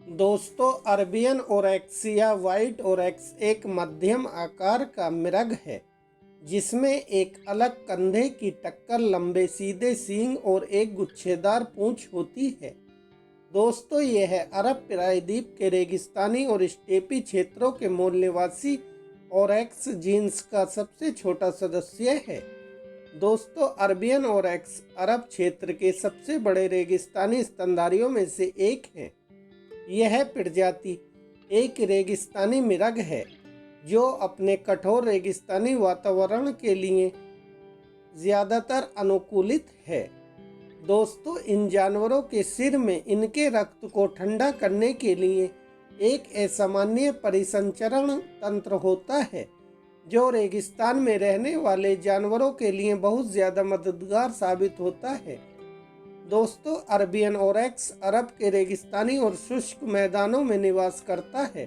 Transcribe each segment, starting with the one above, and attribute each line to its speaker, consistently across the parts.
Speaker 1: दोस्तों, अरबियन ओरैक्स या व्हाइट ओरैक्स एक मध्यम आकार का मृग है जिसमें एक अलग कंधे की टक्कर, लंबे सीधे सींग और एक गुच्छेदार पूंछ होती है। दोस्तों, यह अरब प्रायद्वीप के रेगिस्तानी और स्टेपी क्षेत्रों के मूल निवासी ओरैक्स जीन्स का सबसे छोटा सदस्य है। दोस्तों, अरबियन ओरैक्स अरब क्षेत्र के सबसे बड़े रेगिस्तानी स्तनधारियों में से एक है। यह प्रजाति एक रेगिस्तानी मृग है जो अपने कठोर रेगिस्तानी वातावरण के लिए ज़्यादातर अनुकूलित है। दोस्तों, इन जानवरों के सिर में इनके रक्त को ठंडा करने के लिए एक असामान्य परिसंचरण तंत्र होता है जो रेगिस्तान में रहने वाले जानवरों के लिए बहुत ज़्यादा मददगार साबित होता है। दोस्तों, अरबियन ओरैक्स अरब के रेगिस्तानी और शुष्क मैदानों में निवास करता है।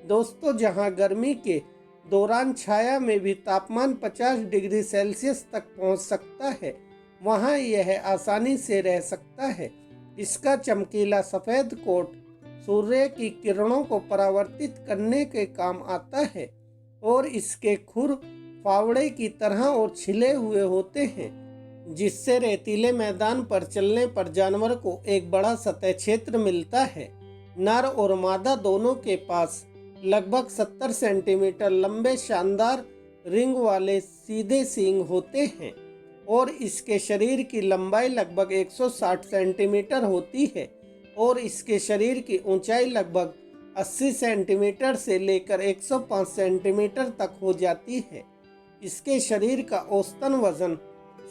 Speaker 1: दोस्तों, जहां गर्मी के दौरान छाया में भी तापमान 50 डिग्री सेल्सियस तक पहुंच सकता है, वहां यह आसानी से रह सकता है। इसका चमकीला सफ़ेद कोट सूर्य की किरणों को परावर्तित करने के काम आता है और इसके खुर फावड़े की तरह और छिले हुए होते हैं, जिससे रेतीले मैदान पर चलने पर जानवर को एक बड़ा सतह क्षेत्र मिलता है। नर और मादा दोनों के पास लगभग 70 सेंटीमीटर लंबे शानदार रिंग वाले सीधे सींग होते हैं और इसके शरीर की लंबाई लगभग 160 सेंटीमीटर होती है और इसके शरीर की ऊंचाई लगभग 80 सेंटीमीटर से लेकर 105 सेंटीमीटर तक हो जाती है। इसके शरीर का औसतन वजन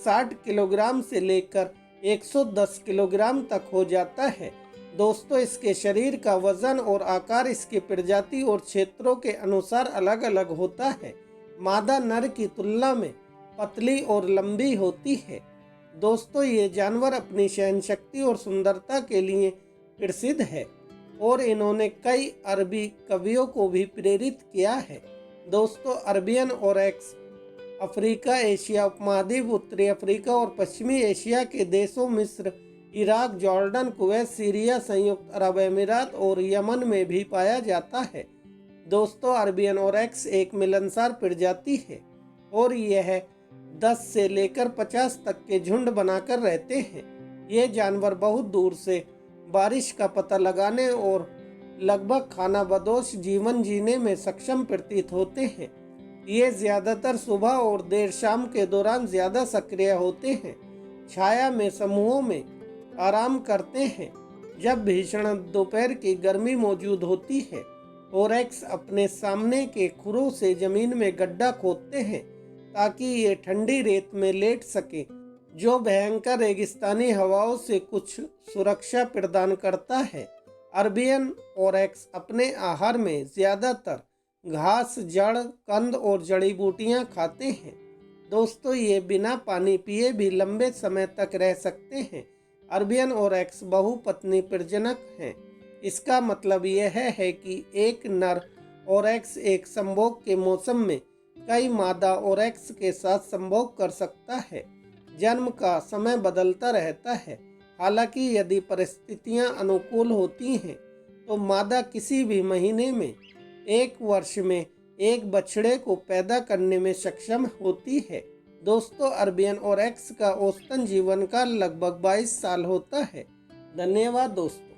Speaker 1: 60 किलोग्राम से लेकर 110 किलोग्राम तक हो जाता है। दोस्तों, इसके शरीर का वजन और आकार इसकी प्रजाति और क्षेत्रों के अनुसार अलग अलग होता है। मादा नर की तुलना में पतली और लंबी होती है। दोस्तों, ये जानवर अपनी सहनशक्ति और सुंदरता के लिए प्रसिद्ध है और इन्होंने कई अरबी कवियों को भी प्रेरित किया है। दोस्तों, अरबियन ओरैक्स अफ्रीका, एशिया उपमहाद्वीप, उत्तरी अफ्रीका और पश्चिमी एशिया के देशों मिस्र, इराक, जॉर्डन, कुवैत, सीरिया, संयुक्त अरब अमीरात और यमन में भी पाया जाता है। दोस्तों, अरबियन ओरैक्स एक मिलनसार प्रजाति है और यह 10 से लेकर 50 तक के झुंड बनाकर रहते हैं। ये जानवर बहुत दूर से बारिश का पता लगाने और लगभग खानाबदोश जीवन जीने में सक्षम प्रतीत होते हैं। ये ज़्यादातर सुबह और देर शाम के दौरान ज़्यादा सक्रिय होते हैं, छाया में समूहों में आराम करते हैं जब भीषण दोपहर की गर्मी मौजूद होती है। ओरैक्स अपने सामने के खुरों से जमीन में गड्ढा खोदते हैं ताकि ये ठंडी रेत में लेट सके, जो भयंकर रेगिस्तानी हवाओं से कुछ सुरक्षा प्रदान करता है। अरबियन ओरैक्स अपने आहार में ज़्यादातर घास, जड़, कंद और जड़ी बूटियां खाते हैं। दोस्तों, ये बिना पानी पिए भी लंबे समय तक रह सकते हैं। अरबियन ओरैक्स बहुपत्नी प्रजनक हैं। इसका मतलब यह है कि एक नर ओरैक्स एक संभोग के मौसम में कई मादा ओरैक्स के साथ संभोग कर सकता है। जन्म का समय बदलता रहता है। हालांकि यदि परिस्थितियां अनुकूल होती हैं तो मादा किसी भी महीने में एक वर्ष में एक बछड़े को पैदा करने में सक्षम होती है। दोस्तों, अरबियन ओरैक्स का औसतन जीवन काल लगभग 22 साल होता है। धन्यवाद दोस्तों।